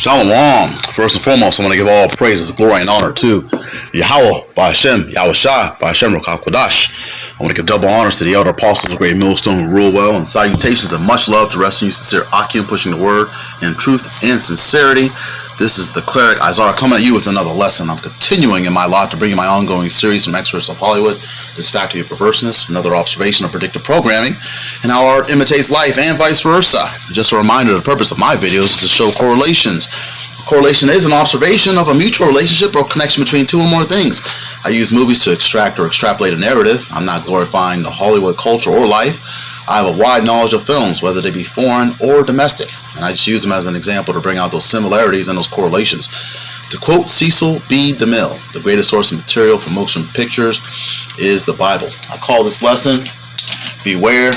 Shalom. First and foremost, I want to give all praises, glory, and honor to Yahweh, Ba'Hashem, Yahweh Shai, Ba'Hashem, Rokah Kodash. I want to give double honors to the elder apostles of Great Millstone who rule well, and salutations and much love to the rest of you sincere Akim pushing the word in truth and sincerity. This is the cleric Isaiah coming at you with another lesson. I'm continuing in my lot to bring you my ongoing series from experts of Hollywood, This Factory of Perverseness, another observation of predictive programming, and how art imitates life and vice versa. Just a reminder, the purpose of my videos is to show correlations. Correlation is an observation of a mutual relationship or connection between two or more things. I use movies to extract or extrapolate a narrative. I'm not glorifying the Hollywood culture or life. I have a wide knowledge of films, whether they be foreign or domestic, and I just use them as an example to bring out those similarities and those correlations. To quote Cecil B. DeMille, the greatest source of material for motion pictures is the Bible. I call this lesson, Beware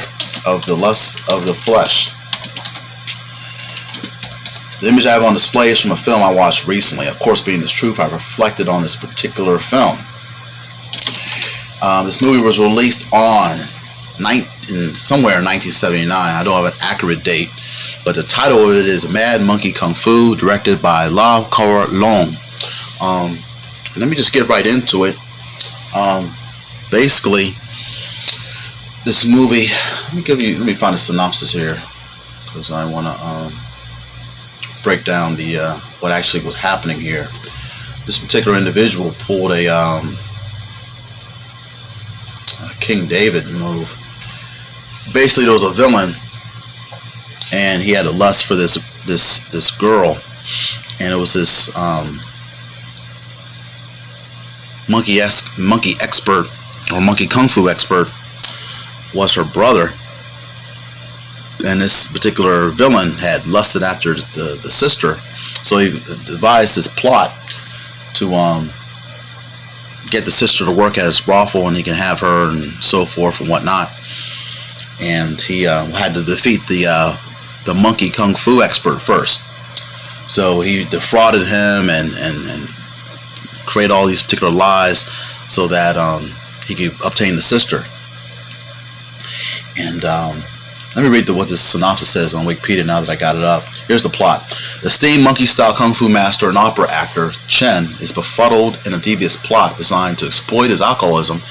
of the Lust of the Flesh. The image I have on display is from a film I watched recently. Of course, being this truth, I reflected on this particular film. This movie was released on somewhere in 1979. I don't have an accurate date, but the title of it is Mad Monkey Kung Fu, directed by Lau Kar Long. Let me just get right into it. Basically, this movie. Let me find a synopsis here because I want to break down the what actually was happening here. This particular individual pulled a King David move. Basically, there was a villain, and he had a lust for this girl, and it was this monkey expert or monkey kung fu expert was her brother, and this particular villain had lusted after the sister, so he devised this plot to get the sister to work at his brothel, and he can have her and so forth and whatnot. And he had to defeat the monkey kung fu expert first. So he defrauded him and created all these particular lies so that he could obtain the sister. And let me read what this synopsis says on Wikipedia now that I got it up. Here's the plot. The esteemed monkey-style kung fu master and opera actor Chen is befuddled in a devious plot designed to exploit his alcoholism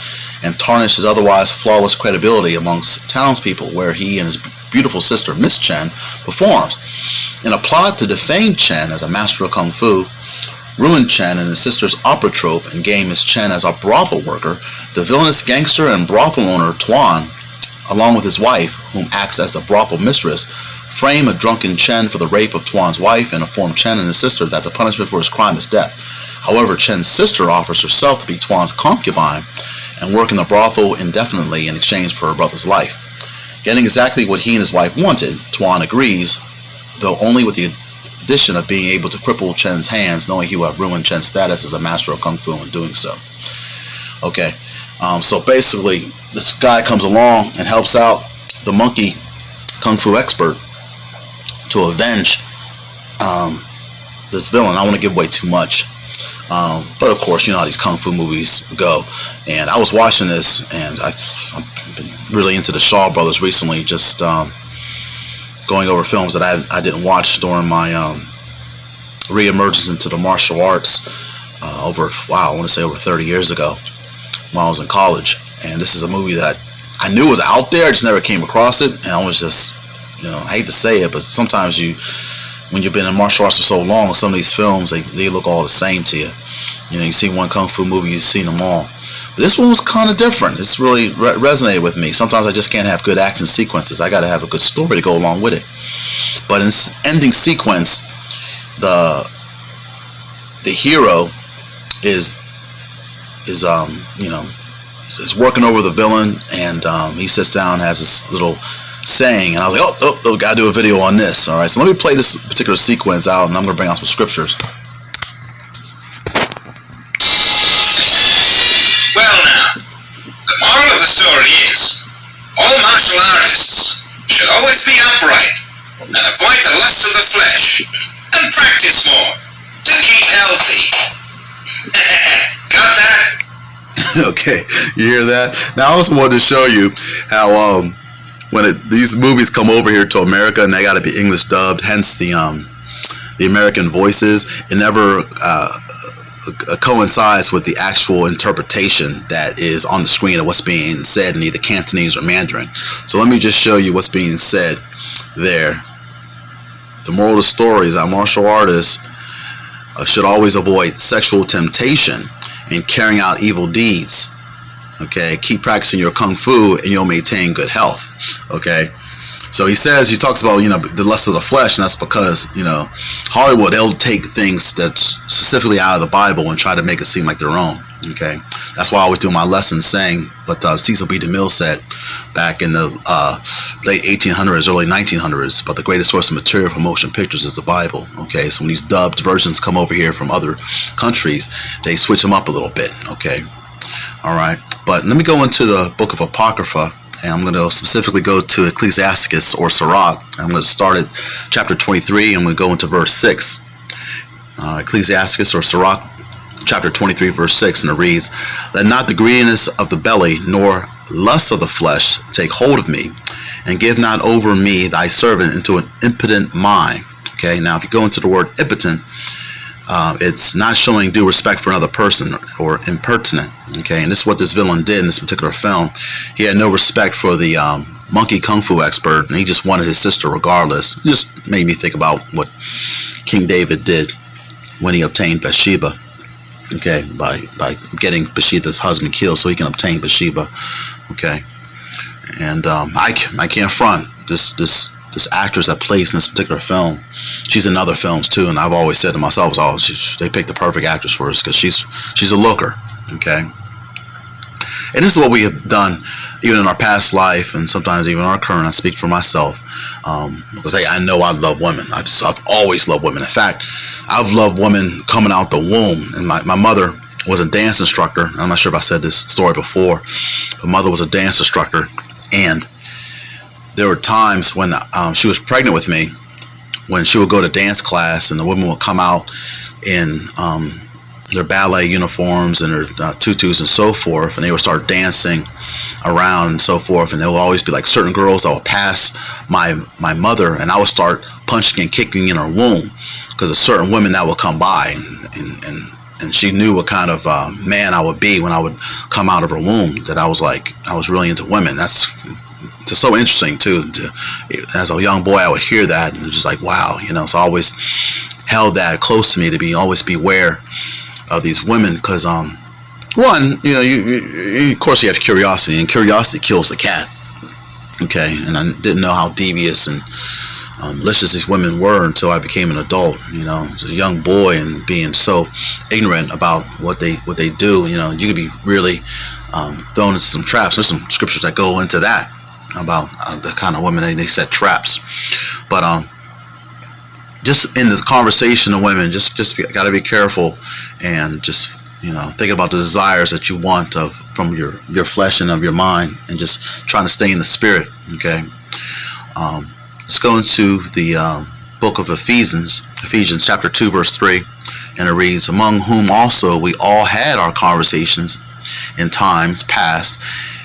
and tarnish his otherwise flawless credibility amongst townspeople, where he and his beautiful sister, Miss Chen, performs. In a plot to defame Chen as a master of kung fu, ruin Chen and his sister's opera troupe, and gain Miss Chen as a brothel worker, the villainous gangster and brothel owner Tuan, along with his wife, whom acts as a brothel mistress, frame a drunken Chen for the rape of Tuan's wife and inform Chen and his sister that the punishment for his crime is death. However, Chen's sister offers herself to be Tuan's concubine and work in the brothel indefinitely in exchange for her brother's life. Getting exactly what he and his wife wanted, Tuan agrees, though only with the addition of being able to cripple Chen's hands, knowing he will have ruined Chen's status as a master of kung fu in doing so. Okay, so basically, this guy comes along and helps out the monkey kung fu expert to avenge this villain. I don't want to give away too much, but of course, you know how these kung fu movies go. And I was watching this, and I've been really into the Shaw Brothers recently, just going over films that I didn't watch during my re-emergence into the martial arts I want to say over 30 years ago when I was in college. And this is a movie that I knew was out there, I just never came across it, and I was just, I hate to say it, but sometimes when you've been in martial arts for so long, some of these films, they look all the same to you. You see one kung fu movie, you've seen them all. But this one was kind of different. It's really resonated with me. Sometimes I just can't have good action sequences. I got to have a good story to go along with it. But in this ending sequence, the hero is working over the villain, and he sits down and has this little saying, and I was like, oh, gotta do a video on this. All right, so let me play this particular sequence out, and I'm gonna bring out some scriptures. Well now, the moral of the story is, all martial artists should always be upright and avoid the lust of the flesh and practice more to keep healthy. Got that? Okay, you hear that? Now I also wanted to show you how when these movies come over here to America and they got to be English dubbed, hence the the American voices, it never coincides with the actual interpretation that is on the screen of what's being said in either Cantonese or Mandarin. So let me just show you what's being said there. The moral of the story is that martial artists should always avoid sexual temptation and carrying out evil deeds. Okay, keep practicing your kung fu and you'll maintain good health. Okay, so he talks about, the lust of the flesh, and that's because, Hollywood, they'll take things that's specifically out of the Bible and try to make it seem like their own. Okay, that's why I always do my lessons saying what Cecil B. DeMille said back in the late 1800s, early 1900s, but the greatest source of material for motion pictures is the Bible. Okay, so when these dubbed versions come over here from other countries, they switch them up a little bit. Okay, all right, but let me go into the book of Apocrypha, and I'm going to specifically go to Ecclesiasticus or Sirach. I'm going to start at chapter 23, and I'm going to go into verse 6. Ecclesiasticus or Sirach, chapter 23, verse 6, and it reads, "Let not the greediness of the belly, nor lust of the flesh take hold of me, and give not over me thy servant into an impotent mind." Okay, now if you go into the word impotent, it's not showing due respect for another person or impertinent. Okay, and this is what this villain did in this particular film. He had no respect for the monkey kung fu expert, and he just wanted his sister regardless. It just made me think about what King David did when he obtained Bathsheba. Okay, by getting Bathsheba's husband killed so he can obtain Bathsheba. Okay, and I can't front this actress that plays in this particular film. She's in other films too, and I've always said to myself, "Oh, they picked the perfect actress for us because she's a looker." Okay, and this is what we have done, even in our past life, and sometimes even our current. I speak for myself, because I know I love women. I've always loved women. In fact, I've loved women coming out the womb. And my mother was a dance instructor. I'm not sure if I said this story before. My mother was a dance instructor, and there were times when she was pregnant with me, when she would go to dance class, and the women would come out in their ballet uniforms and their tutus and so forth, and they would start dancing around and so forth, and there would always be like certain girls that would pass my mother, and I would start punching and kicking in her womb because of certain women that would come by, and she knew what kind of man I would be when I would come out of her womb, that I was really into women. That's just so interesting too. As a young boy, I would hear that and it was just like, wow, so I always held that close to me, to always be aware of these women, because one, of course you have curiosity, and curiosity kills the cat. Okay, and I didn't know how devious and malicious these women were until I became an adult. As a young boy and being so ignorant about what they do, you could be really thrown into some traps. There's some scriptures that go into that about the kind of women they set traps, but just in the conversation of women, just got to be careful, and just think about the desires that you want from your flesh and of your mind, and just trying to stay in the spirit. Okay, let's go into the book of Ephesians chapter 2 verse 3, and it reads, "Among whom also we all had our conversations in times past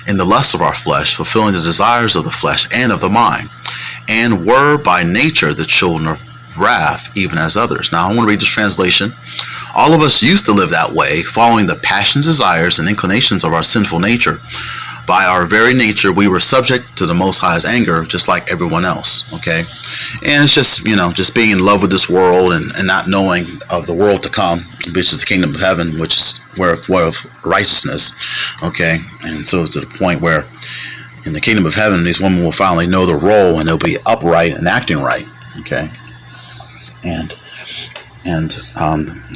in the lust of our flesh, fulfilling the desires of the flesh and of the mind, and were by nature the children of wrath, even as others." Now I want to read this translation. "All of us used to live that way, following the passions, desires, and inclinations of our sinful nature. By our very nature, we were subject to the Most High's anger, just like everyone else." Okay, and it's just just being in love with this world, and not knowing of the world to come, which is the kingdom of heaven, which is where of righteousness. Okay, and so it's to the point where in the kingdom of heaven, these women will finally know the role, and they'll be upright and acting right. Okay, and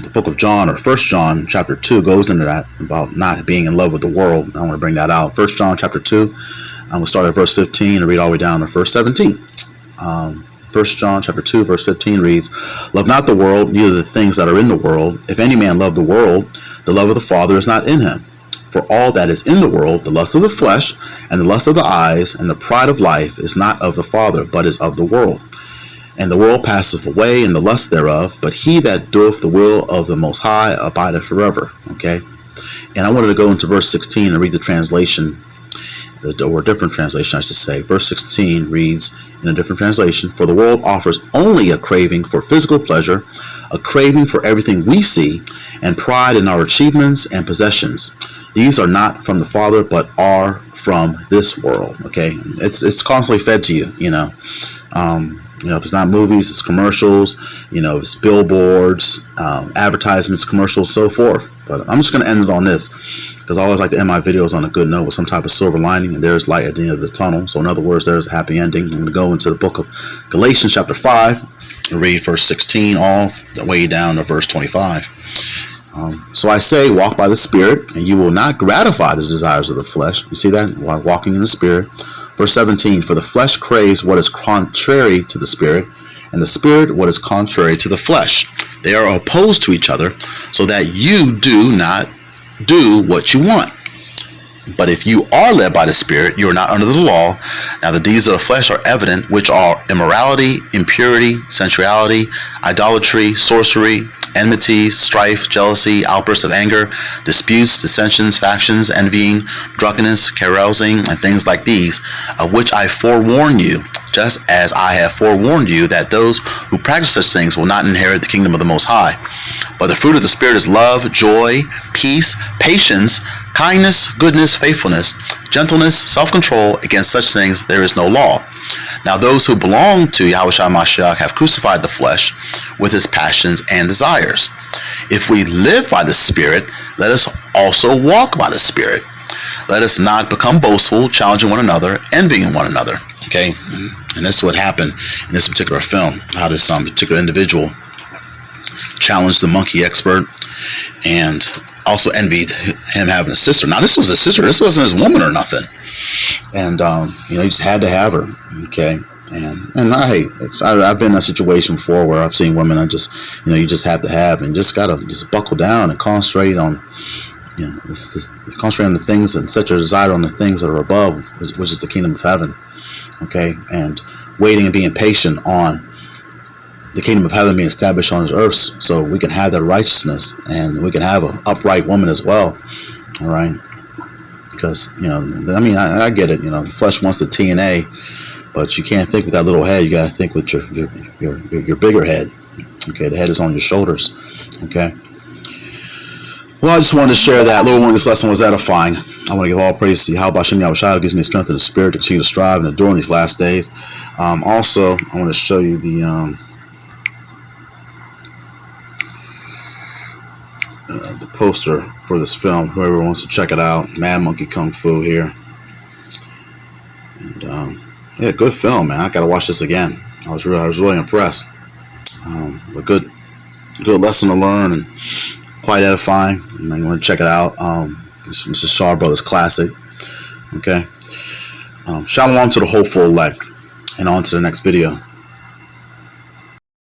the book of John, or 1 John chapter 2, goes into that about not being in love with the world. I want to bring that out. 1 John chapter 2, I'm going to start at verse 15 and read all the way down to verse 17. 1 John chapter 2 verse 15 reads, "Love not the world, neither the things that are in the world. If any man love the world, the love of the Father is not in him. For all that is in the world, the lust of the flesh, and the lust of the eyes, and the pride of life, is not of the Father, but is of the world. And the world passeth away, and the lust thereof, but he that doeth the will of the Most High abideth forever." Okay? And I wanted to go into verse 16 and read the translation. or a different translation, I should say. Verse 16 reads in a different translation, "For the world offers only a craving for physical pleasure, a craving for everything we see, and pride in our achievements and possessions. These are not from the Father, but are from this world." Okay, it's constantly fed to you. If it's not movies, it's commercials. It's billboards, advertisements, commercials, so forth. But I'm just going to end it on this, because I always like to end my videos on a good note with some type of silver lining, and there's light at the end of the tunnel. So in other words, there's a happy ending. I'm going to go into the book of Galatians chapter 5 and read verse 16 all the way down to verse 25. "So I say, walk by the Spirit, and you will not gratify the desires of the flesh." You see that? Walking in the Spirit. Verse 17, "For the flesh craves what is contrary to the Spirit, and the Spirit what is contrary to the flesh. They are opposed to each other, so that you do not do what you want. But if you are led by the Spirit, you are not under the law. Now the deeds of the flesh are evident, which are immorality, impurity, sensuality, idolatry, sorcery, enmities, strife, jealousy, outbursts of anger, disputes, dissensions, factions, envying, drunkenness, carousing, and things like these, of which I forewarn you, just as I have forewarned you, that those who practice such things will not inherit the kingdom of the Most High. But the fruit of the Spirit is love, joy, peace, patience, kindness, goodness, faithfulness, gentleness, self-control. Against such things there is no law. Now those who belong to Yahushua Mashiach have crucified the flesh with its passions and desires. If we live by the Spirit, let us also walk by the Spirit. Let us not become boastful, challenging one another, envying one another." Okay, and this is what happened in this particular film, how this particular individual challenged the monkey expert and also envied him having a sister. Now this was a sister, this wasn't his woman or nothing. And he just had to have her. Okay, and I've been in a situation before where I've seen women I just you just have to have, and just gotta just buckle down and concentrate on concentrate on the things and set your desire on the things that are above, which is the kingdom of heaven. Okay, and waiting and being patient on the kingdom of heaven being established on this earth, so we can have that righteousness and we can have an upright woman as well. All right, because I get it. The flesh wants the TNA, but you can't think with that little head. You gotta think with your bigger head. Okay, the head is on your shoulders. Okay. Well, I just wanted to share that. Little one, this lesson was edifying. I want to give all praise to Yahweh Shem Yahushua, who gives me the strength and the spirit to continue to strive and endure in these last days. Also, I want to show you the poster for this film. Whoever wants to check it out, Mad Monkey Kung Fu here. And yeah, good film, man. I gotta watch this again. I was really impressed. A good lesson to learn and quite edifying. And you want to check it out. This is Shaw Brothers classic. Okay. Shalom to the whole full elect, and on to the next video.